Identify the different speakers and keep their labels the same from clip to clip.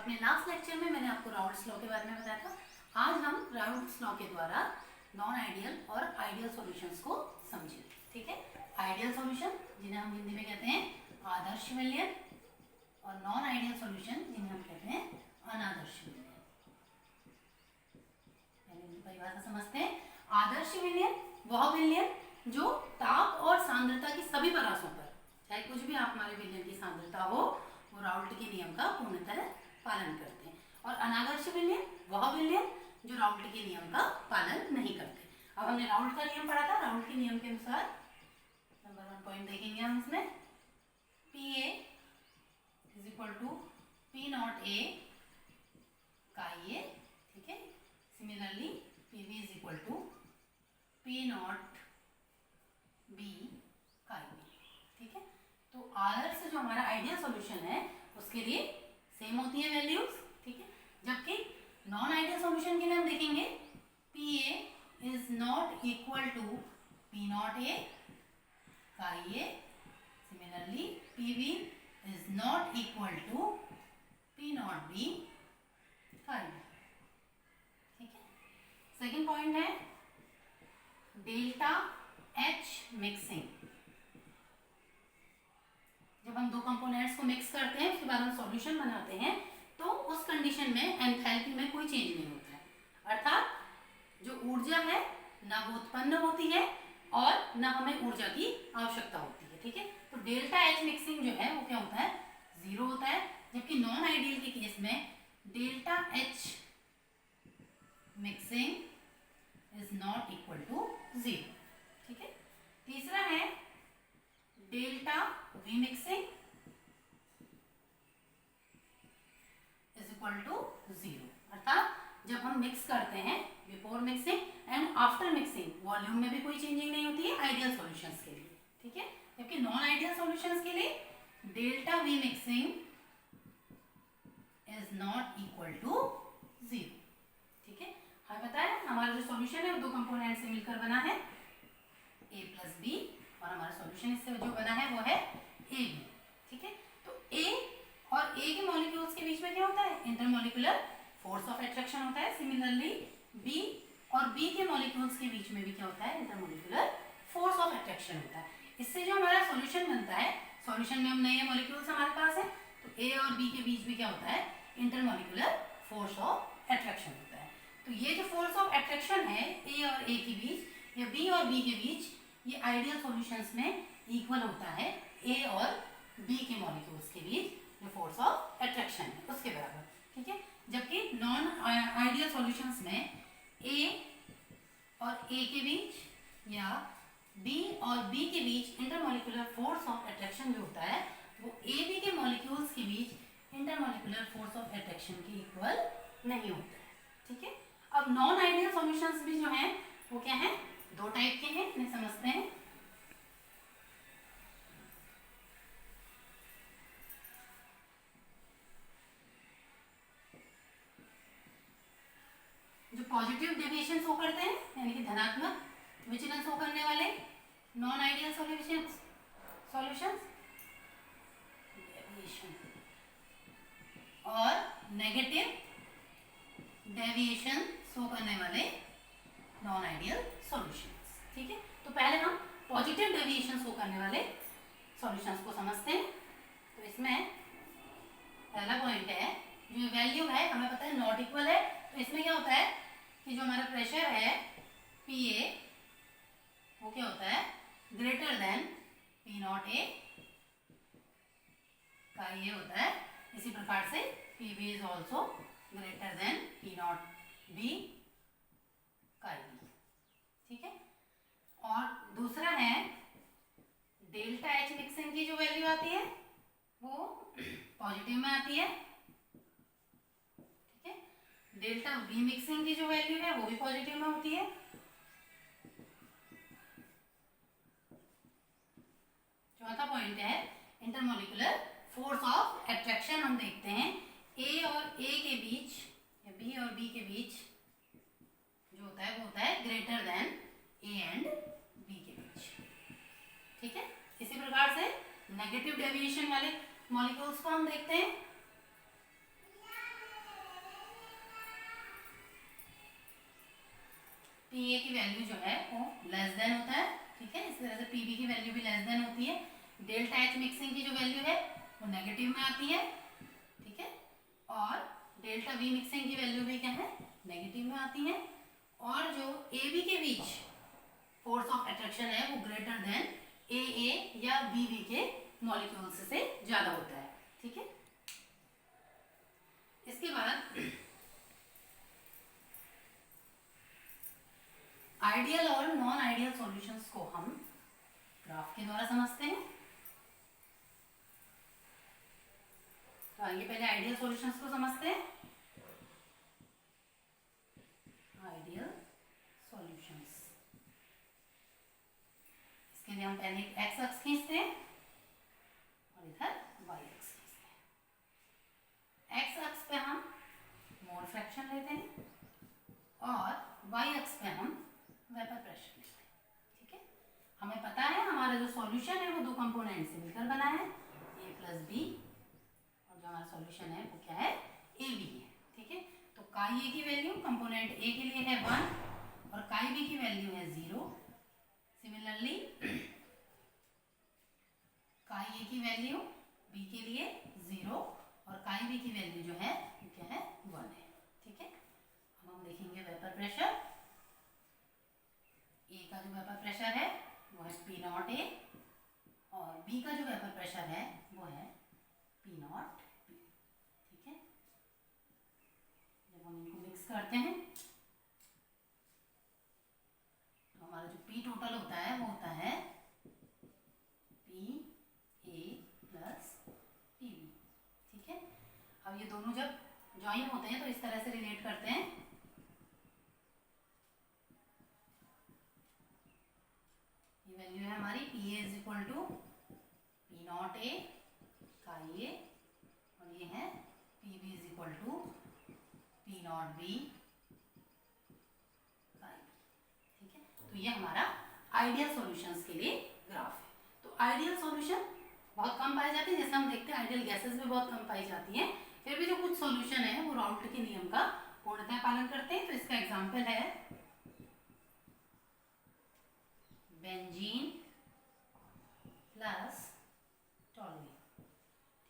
Speaker 1: अपने last lecture में मैंने आपको राउल्ट्स लॉ के बारे में बताया था। आज हम राउल्ट्स लॉ के द्वारा नॉन आइडियल और आइडियल सॉल्यूशंस को समझेंगे। ठीक है, आइडियल सॉल्यूशन जिन्हें हम हिंदी में कहते हैं आदर्श विलयन और नॉन आइडियल सॉल्यूशन जिन्हें हम कहते हैं अनादर्श विलयन। परिभाषा समझते हैं। आदर्श विलयन वह विलयन जो ताप और सांद्रता की सभी परासों पर, चाहे कुछ भी आप हमारे विलयन की सांद्रता हो, वो राउल्ट के नियम का पूर्णतः पालन करते हैं। और अनादर्श विलयन वह विलयन जो राउल्ट के नियम का पालन नहीं करते। अब हमने राउल्ट का नियम पढ़ा था। राउल्ट के नियम के अनुसार नंबर 1 पॉइंट देखेंगे हम इसमें, P A is equal to P naught A का ए। ठीक है, similarly P B is equal to P naught B का बी। ठीक है, तो आदर्श जो हमारा आइडियल सॉल्यूशन है उसके लिए सेम होती है वैल्यूज। ठीक है, जबकि नॉन आइडियल सॉल्यूशन के लिए हम देखेंगे P A is not equal to P naught A का A. Similarly P B is not equal to P naught B का बी। ठीक है, सेकेंड पॉइंट है डेल्टा एच मिक्सिंग। जब हम दो कंपोनेंट्स को मिक्स करते हैं उसके बाद हम सॉल्यूशन बनाते हैं तो उस कंडीशन में एंथैल्पी में कोई चेंज नहीं होता है, अर्थात जो ऊर्जा है ना वो उत्पन्न होती है और ना हमें ऊर्जा की आवश्यकता होती है। ठीक है, तो डेल्टा एच मिक्सिंग जो है वो क्या होता है, जीरो होता है। जबकि नॉन आइडियल के केस में delta H mixing is not equal to zero. ठीक है, तीसरा है delta V mixing is equal to zero, अर्थात जब हम मिक्स करते हैं before mixing and after mixing volume में भी कोई चेंजिंग नहीं होती है आइडियल सॉल्यूशंस के लिए। ठीक है, जबकि नॉन आइडियल सॉल्यूशंस के लिए delta V mixing is not equal to zero. ठीक है, हमें पता है हमारा जो सॉल्यूशन है वो दो कंपोनेंट से मिलकर बना है a प्लस बी, और हमारा सॉल्यूशन इससे जो बना है वो है ए बी। ठीक है, तो ए और ए के मॉलिक्यूल्स के बीच में क्या होता है, इंटरमॉलिक्यूलर फोर्स ऑफ अट्रैक्शन होता है। सिमिलरली बी और बी के मॉलिक्यूल्स के बीच में भी क्या होता है, इंटरमॉलिक्यूलर फोर्स ऑफ अट्रैक्शन होता है। इससे जो हमारा सॉल्यूशन बनता है, सॉल्यूशन में हम नए मॉलिक्यूल्स हमारे पास है तो ए और बी के बीच में क्या होता है, इंटरमॉलिक्यूलर फोर्स ऑफ अट्रैक्शन होता है। तो ये जो फोर्स ऑफ अट्रैक्शन है ए और ए के बीच या बी और बी के बीच, ये आइडियल सॉल्यूशंस में इक्वल होता है ए और बी के मॉलिक्यूल्स के बीच जो फोर्स ऑफ अट्रैक्शन है उसके बराबर। ठीक है, जबकि नॉन आइडियल सॉल्यूशंस में ए और ए के बीच या बी और बी के बीच इंटरमॉलिक्यूलर फोर्स ऑफ अट्रैक्शन जो होता है वो ए बी के मॉलिक्यूल्स के बीच इंटरमॉलिक्यूलर फोर्स ऑफ अट्रैक्शन के इक्वल नहीं होता है। ठीक है, अब नॉन आइडियल सॉल्यूशंस भी जो हैं वो क्या हैं, दो टाइप के हैं, इन्हें समझते हैं। जो पॉजिटिव डेविएशन शो करते हैं यानी कि धनात्मक विचलन शो करने वाले नॉन आइडियल सॉल्यूशंस डेविएशन, और नेगेटिव डेविएशन शो करने वाले नॉन आइडियल सॉल्यूशंस। ठीक है, तो पहले हम पॉजिटिव डेविएशन शो करने वाले सॉल्यूशंस को समझते हैं। तो इसमें पहला पॉइंट है जो वैल्यू है हमें पता है नॉट इक्वल है, तो इसमें क्या होता है कि जो हमारा प्रेशर है पी ए वो क्या होता है, greater than P naught A का ये होता है। इसी प्रकार से P B is also greater than P naught B का बी। ठीक है, और दूसरा है डेल्टा एच मिक्सिंग की जो वैल्यू आती है वो पॉजिटिव में आती है। ठीक है, डेल्टा वी मिक्सिंग की जो वैल्यू है वो भी पॉजिटिव में होती है। चौथा पॉइंट है इंटरमॉलिक्यूलर फोर्स ऑफ अट्रैक्शन। हम देखते हैं ए और ए के बीच या बी और बी के बीच जो होता है वो होता है greater than A and B के बीच। ठीक है, इसी प्रकार से नेगेटिव डेविएशन वाले मॉलिक्यूल्स को हम देखते हैं। लेस देन होता है, ठीक है। इस तरह से पीबी की वैल्यू भी लेस देन होती है। डेल्टा एच मिक्सिंग की जो वैल्यू है वो नेगेटिव में आती है, ठीक है। और डेल्टा वी मिक्सिंग की वैल्यू भी क्या है, नेगेटिव में आती है। और जो ए बी के बीच फोर्स ऑफ अट्रैक्शन है वो ग्रेटर देन ए ए या बी बी के मॉलिक्यूल्स से ज्यादा होता है, ठीक है। इसके बाद आइडियल और नॉन आइडियल सॉल्यूशंस को हम ग्राफ के द्वारा समझते हैं। तो आइए पहले आइडियल सॉल्यूशंस को समझते हैं। आइडियल सॉल्यूशंस, इसके लिए हम पहले एक्स अक्ष खींचते हैं और इधर वाई अक्ष खींचते हैं। एक्स अक्ष पे हम मोल फ्रैक्शन लेते हैं और वाई अक्ष पे हम वेपर प्रेशर लेते हैं, ठीक है। हमें पता है हमारा जो सॉल्यूशन है वो दो कंपोनेंट से मिलकर बना है, ए प्लस बी, और जो हमारा सॉल्यूशन है वो क्या है, ए बी है, ठीक है। तो काई ए की वैल्यू कंपोनेंट ए के लिए है 1 और काई बी की वैल्यू है 0। सिमिलरली काई ए की वैल्यू बी के लिए 0 और काई बी की वैल्यू जो है वो क्या है, 1 है, ठीक है। अब हम देखेंगे वेपर प्रेशर। ए का जो वेपर प्रेशर है वो है पी नॉट ए और बी का जो वेपर प्रेशर है वो है पी नॉट बी, ठीक है। जब हम इनको मिक्स करते हैं तो हमारा जो पी टोटल होता है वो होता है P A plus P B, ठीक है। अब ये दोनों जब ज्वाइन होते हैं तो इस तरह से रिलेट करते हैं। ये वैल्यू है हमारी P A is equal to P naught A chi A और ये है P B is equal to P naught B chi, ठीक है। तो ये हमारा आइडियल सॉल्यूशंस के लिए ग्राफ है। तो आइडियल सॉल्यूशन बहुत कम पाए जाते हैं, जैसे हम देखते हैं आइडियल गैसेस भी बहुत कम पाई जाती हैं, फिर भी जो कुछ सॉल्यूशन है वो राउल्ट के नियम का पूर्णतः पालन करते हैं। तो इसका एग्जांपल है बेंजीन प्लस टॉलुइन,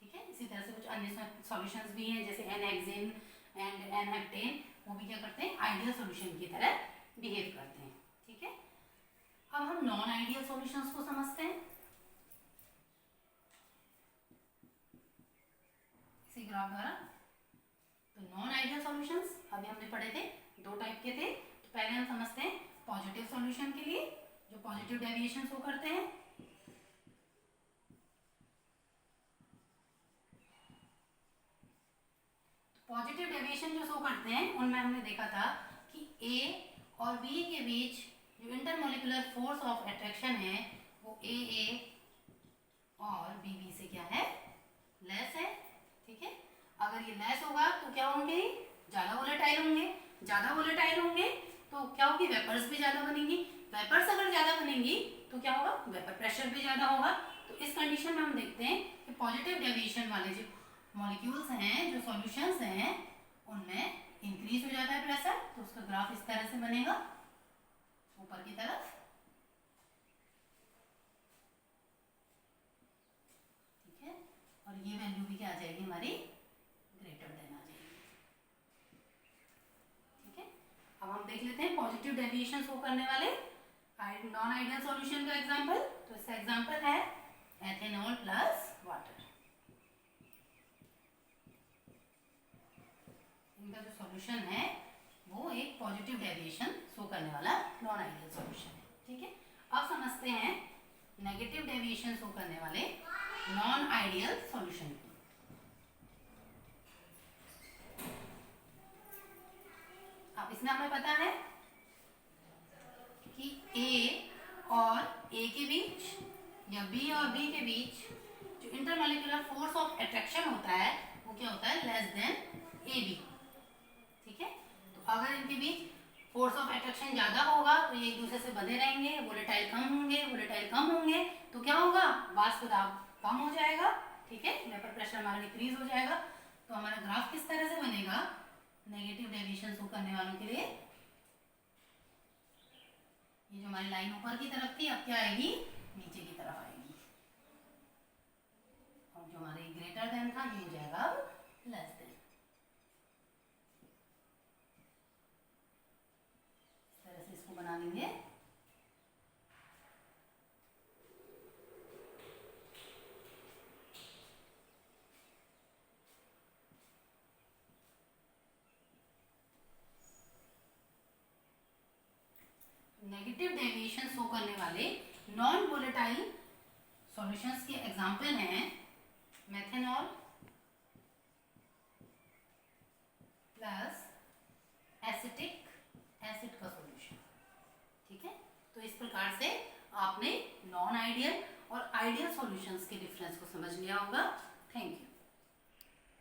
Speaker 1: ठीक है। इसी तरह से कुछ अन्य सॉल्यूशंस भी हैं जैसे एनहेक्सेन एंड एनहेप्टेन, वो भी क्या करते हैं, आइडियल सॉल्यूशन की तरह बिहेव करते हैं, ठीक है। अब हम नॉन आइडियल सॉल्यूशंस को समझते हैं इसी ग्राफ द्वारा। तो नॉन आइडियल सॉल्यूशंस अभी हमने पढ़े थे, दो टाइप के थे। तो पहले हम समझते हैं पॉजिटिव सॉल्यूशन के लिए जो पॉजिटिव डेविएशन शो करते हैं। पॉजिटिव डेविएशन जो शो करते हैं उनमें हमने देखा था कि ए और बी के बीच जो इंटरमोलिकुलर फोर्स ऑफ अट्रैक्शन है वो ए ए और बी बी से क्या है, लेस है, ठीक है। अगर ये लेस होगा तो क्या होंगे, ज्यादा वोलेटाइल होंगे। ज्यादा वोलेटाइल होंगे तो क्या होगी, वेपर्स भी ज्यादा बनेंगी। वेपर्स अगर ज्यादा बनेंगी तो क्या होगा, वेपर प्रेशर भी ज्यादा होगा। तो इस कंडीशन में हम देखते हैं कि पॉजिटिव डेविएशन वाले जो मॉलिक्यूल्स हैं, जो सॉल्यूशंस हैं, उनमें इंक्रीज हो जाता है प्रेशर। तो उसका ग्राफ इस तरह से बनेगा ऊपर की तरफ, ठीक है। और ये वैल्यू भी क्या आ जाएगी हमारी, ग्रेटर देन आ जाएगी, ठीक है। अब हम देख लेते हैं पॉजिटिव डेविएशन शो करने वाले नॉन आइडियल सॉल्यूशन का एग्जांपल। तो इसका एग्जांपल है एथेनॉल प्लस वाटर। इनका जो सॉल्यूशन है वो एक पॉजिटिव डेविएशन शो करने वाला नॉन आइडियल सॉल्यूशन है, ठीक है। अब समझते हैं नेगेटिव डेविएशन शो करने वाले नॉन आइडियल सॉल्यूशन को। अब इसमें हमें पता है कि ए और ए के बीच या बी और बी के बीच जो इंटरमॉलिक्यूलर फोर्स ऑफ अट्रैक्शन होता है वो क्या होता है, लेस देन ए बी, ठीक है। तो अगर इनके बीच फोर्स ऑफ अट्रैक्शन ज्यादा होगा तो ये एक दूसरे से बंधे रहेंगे, वोलेटाइल कम होंगे, वोलेटाइल कम होंगे तो क्या होगा, वाष्प दाब कम हो जाएगा, ठीक है। वेपर प्रेशर हमारा डिक्रीज हो जाएगा। तो हमारा ग्राफ किस तरह से बनेगा, नेगेटिव डेविएशन शो करने वालों के लिए ये जो हमारी लाइन ऊपर की तरफ थी अब क्या आएगी, नीचे की तरफ आएगी, और जो हमारे ग्रेटर देन था ये हो जाएगा अब लेस देन। इस तरह से इसको बना लेंगे। नेगेटिव डेविएशन शो करने वाले नॉन वोलेटाइल सॉल्यूशंस के एग्जांपल हैं मेथेनॉल प्लस एसिटिक एसिड का सॉल्यूशन। ठीक है, तो इस प्रकार से आपने नॉन आइडियल और आइडियल सॉल्यूशंस के डिफरेंस को समझ लिया होगा। Thank you.